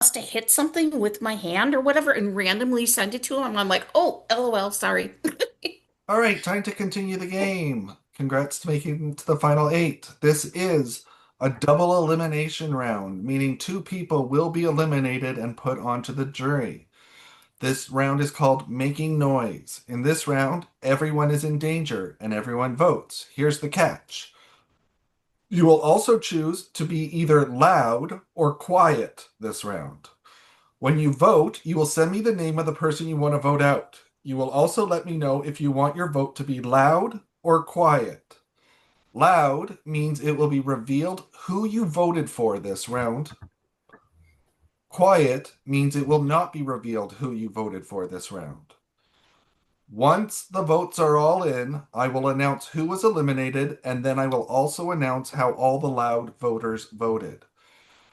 must have hit something with my hand or whatever and randomly sent it to him. I'm like, oh, LOL, sorry. All right, time to continue the game. Congrats to making it to the final eight. This is a double elimination round, meaning two people will be eliminated and put onto the jury. This round is called Making Noise. In this round, everyone is in danger and everyone votes. Here's the catch. You will also choose to be either loud or quiet this round. When you vote, you will send me the name of the person you want to vote out. You will also let me know if you want your vote to be loud or quiet. Loud means it will be revealed who you voted for this round. Quiet means it will not be revealed who you voted for this round. Once the votes are all in, I will announce who was eliminated, and then I will also announce how all the loud voters voted.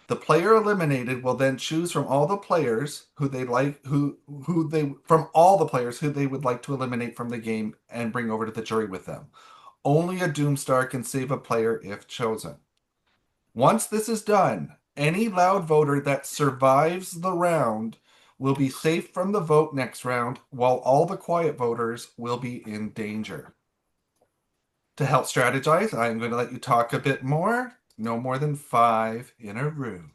The player eliminated will then choose from all the players who they from all the players who they would like to eliminate from the game and bring over to the jury with them. Only a Doomstar can save a player if chosen. Once this is done, any loud voter that survives the round will be safe from the vote next round, while all the quiet voters will be in danger. To help strategize, I'm going to let you talk a bit more. No more than five in a room.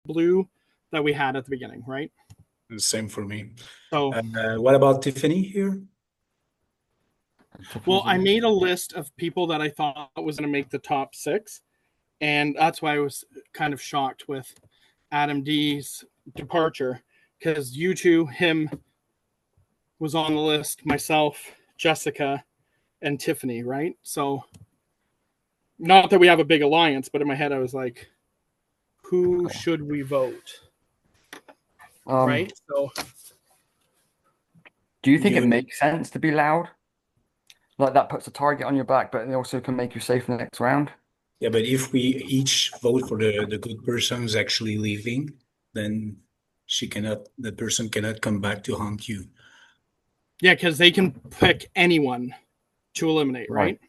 Blue that we had at the beginning, right? Same for me. So, What about Tiffany here? well, I made a list of people that I thought was going to make the top six, and that's why I was kind of shocked with Adam D's departure because you two, him was on the list, myself, Jessica, and Tiffany, right? So, not that we have a big alliance, but in my head, I was like, who should we vote? Right? So, do you think it makes sense to be loud? Like that puts a target on your back, but it also can make you safe in the next round. Yeah, but if we each vote for the good person who's actually leaving, then the person cannot come back to haunt you. yeah, because they can pick anyone to eliminate, right?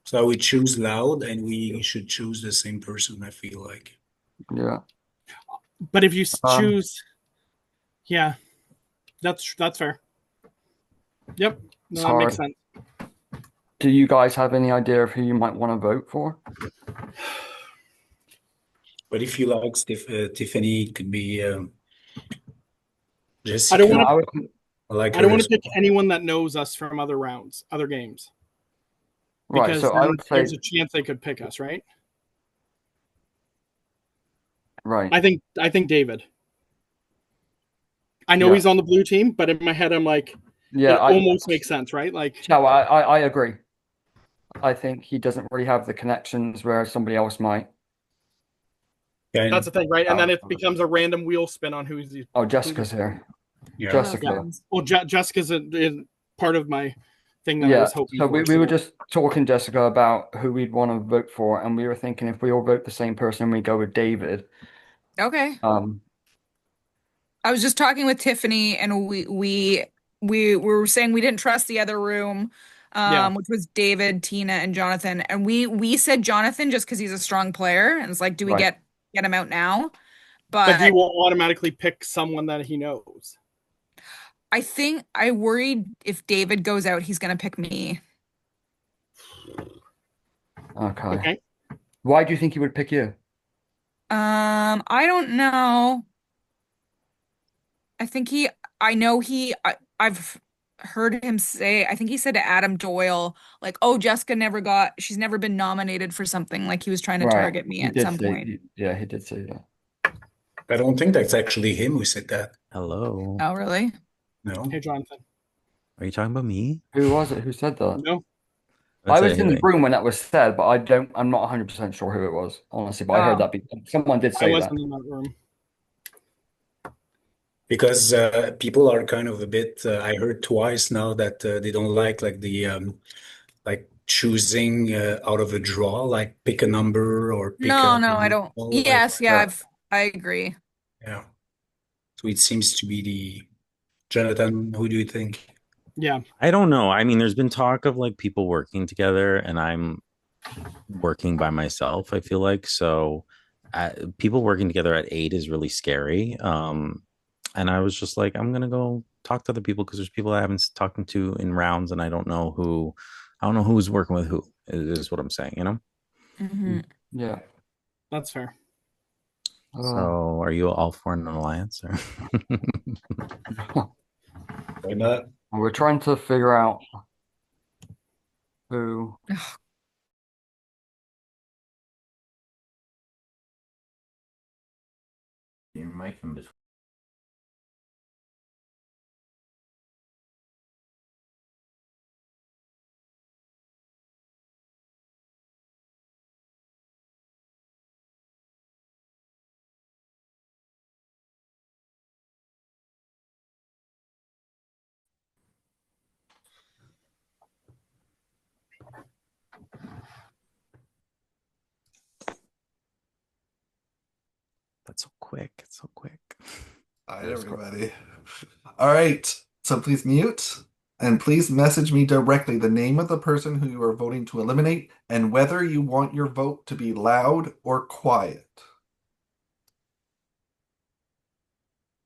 So we choose loud, and we should choose the same person, I feel like. Yeah. But if you choose, yeah, that's fair. Yep, no, that makes sense. Do you guys have any idea of who you might want to vote for? But if you like Tiffany, it could be Jessica. I don't want to. I don't want to pick anyone that knows us from other rounds, other games. Because so I would say there's a chance they could pick us, right? Right. I think David. I know he's on the blue team, but in my head I'm like, it almost makes sense, right? Like, no, I agree. I think he doesn't really have the connections where somebody else might. Yeah, that's the thing, right? And then it becomes a random wheel spin on who's the. Oh, Jessica's here. Yeah. Jessica. Yeah. Well, Jessica's is part of my thing that I was hoping so for. We were just talking, Jessica, about who we'd want to vote for, and we were thinking if we all vote the same person, we go with David. Okay. I was just talking with Tiffany, and we were saying we didn't trust the other room, which was David, Tina, and Jonathan, and we said Jonathan just because he's a strong player, and it's like, do we get him out now? But he will automatically pick someone that he knows. I think I worried if David goes out, he's gonna pick me. Okay. Why do you think he would pick you? I don't know. I think I've heard him say, I think he said to Adam Doyle, like, oh, she's never been nominated for something. Like he was trying to target me at some point. Yeah, he did say that. I don't think that's actually him who said that. Hello. Oh, really? No. Hey, Jonathan. Are you talking about me? Who was it? Who said that? No. I That's was it. in the room when that was said, but I'm not 100% sure who it was, honestly. But I heard Oh, that someone did I say that. wasn't in that room. Because people are kind of a bit. I heard twice now that they don't like the like choosing out of a draw, like pick a number or pick no, a no, I don't. like Yes, yeah, Yeah. I agree. yeah. So it seems to be the Jonathan. Who do you think? Yeah. I don't know. I mean, there's been talk of like people working together, and I'm working by myself, I feel like. So people working together at 8 is really scary. And I was just like, I'm gonna go talk to other people because there's people I haven't talked to in rounds, and I don't know who's working with who, is what I'm saying, you know? Hmm. Yeah. That's fair. Uh, So are you all for an alliance or Why not? we're trying to figure out who. you're making between that's so quick. It's so quick. All right, That's everybody. All right. So please mute and please message me directly the name of the person who you are voting to eliminate and whether you want your vote to be loud or quiet.